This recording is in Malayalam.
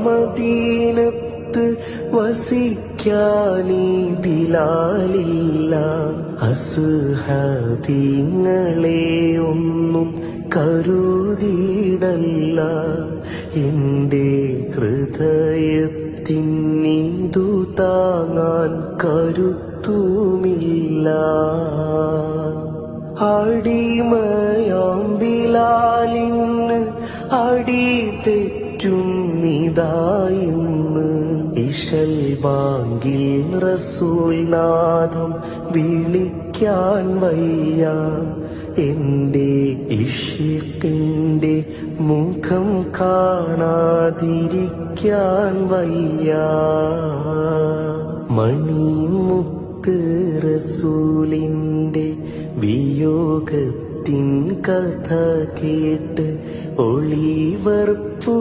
മദീനത്ത് വസിക്കാനീ ബിലാലില്ല. അസ്ഹാബിങ്ങളെ ഒന്നും കരുതിയിടല്ല. എന്റെ ഹൃദയത്തിനീതു താങ്ങാൻ കരുത്തുമില്ല. അടിമയാം ബിലാലിന് അടി തെറ്റുന്നിതായിന്ന്. ഇശൽ ബാങ്കിൽ റസൂൽ നാദം വിളിക്കാൻ വയ്യ. എന്റെ ഇഷ്കിന്റെ മുഖം കാണാതിരിക്കാൻ വയ്യ. മണിമുത്ത് റസൂലിന്റെ വിയോഗത്തിൻ കഥ കേട്ട് ഒളിവർപ്പു